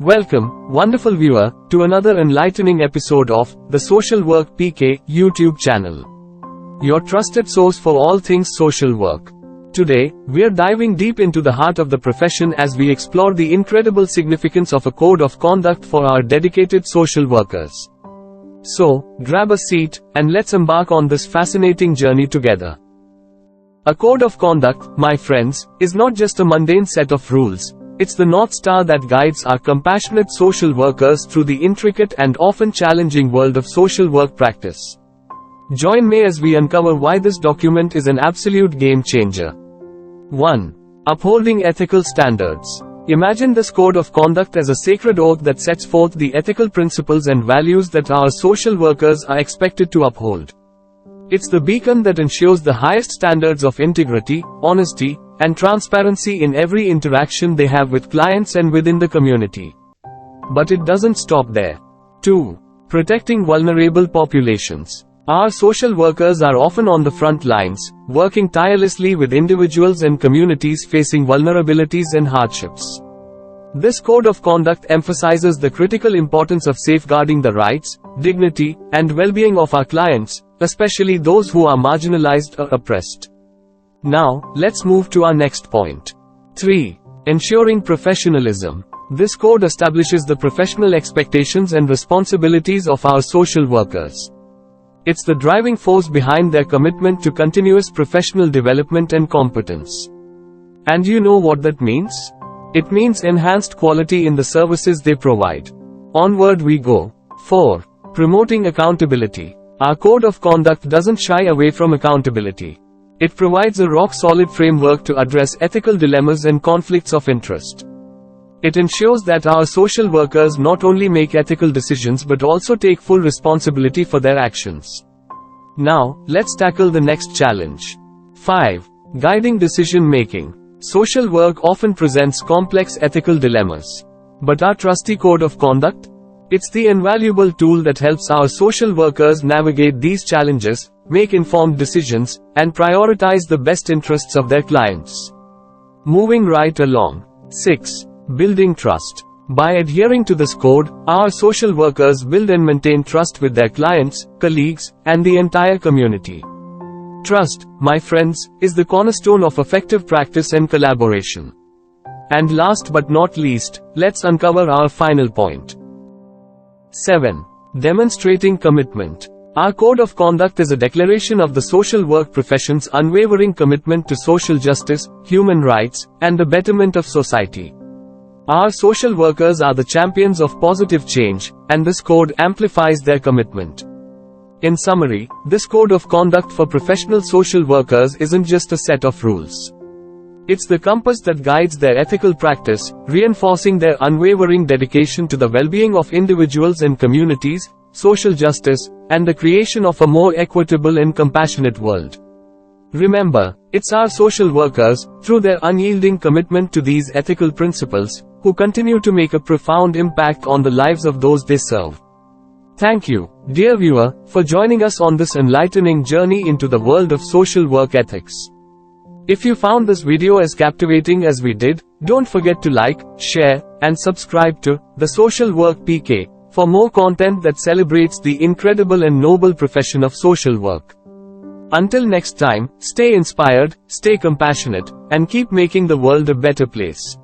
Welcome, wonderful viewer, to another enlightening episode of the Social Work PK YouTube channel, your trusted source for all things social work. Today, we're diving deep into the heart of the profession as we explore the incredible significance of a code of conduct for our dedicated social workers. So, grab a seat, and let's embark on this fascinating journey together. A code of conduct, my friends, is not just a mundane set of rules. It's the North Star that guides our compassionate social workers through the intricate and often challenging world of social work practice. Join me as we uncover why this document is an absolute game changer. 1. Upholding ethical standards. Imagine this code of conduct as a sacred oath that sets forth the ethical principles and values that our social workers are expected to uphold. It's the beacon that ensures the highest standards of integrity, honesty, and transparency in every interaction they have with clients and within the community. But it doesn't stop there. 2. Protecting vulnerable populations. Our social workers are often on the front lines, working tirelessly with individuals and communities facing vulnerabilities and hardships. This code of conduct emphasizes the critical importance of safeguarding the rights, dignity, and well-being of our clients, especially those who are marginalized or oppressed. Now, let's move to our next point. 3. Ensuring professionalism. This code establishes the professional expectations and responsibilities of our social workers. It's the driving force behind their commitment to continuous professional development and competence. And you know what that means? It means enhanced quality in the services they provide. Onward we go. 4. Promoting accountability. Our code of conduct doesn't shy away from accountability. It provides a rock-solid framework to address ethical dilemmas and conflicts of interest. It ensures that our social workers not only make ethical decisions but also take full responsibility for their actions. Now, let's tackle the next challenge. 5. Guiding decision-making. Social work often presents complex ethical dilemmas. But our trusty code of conduct? It's the invaluable tool that helps our social workers navigate these challenges, make informed decisions, and prioritize the best interests of their clients. Moving right along. 6. Building trust. By adhering to this code, our social workers build and maintain trust with their clients, colleagues, and the entire community. Trust, my friends, is the cornerstone of effective practice and collaboration. And last but not least, let's uncover our final point. 7. Demonstrating commitment. Our code of conduct is a declaration of the social work profession's unwavering commitment to social justice, human rights, and the betterment of society. Our social workers are the champions of positive change, and this code amplifies their commitment. In summary, this code of conduct for professional social workers isn't just a set of rules. It's the compass that guides their ethical practice, reinforcing their unwavering dedication to the well-being of individuals and communities, social justice, and the creation of a more equitable and compassionate world. Remember, it's our social workers, through their unyielding commitment to these ethical principles, who continue to make a profound impact on the lives of those they serve. Thank you, dear viewer, for joining us on this enlightening journey into the world of social work ethics. If you found this video as captivating as we did, don't forget to like, share, and subscribe to the Social Work PK for more content that celebrates the incredible and noble profession of social work. Until next time, stay inspired, stay compassionate, and keep making the world a better place.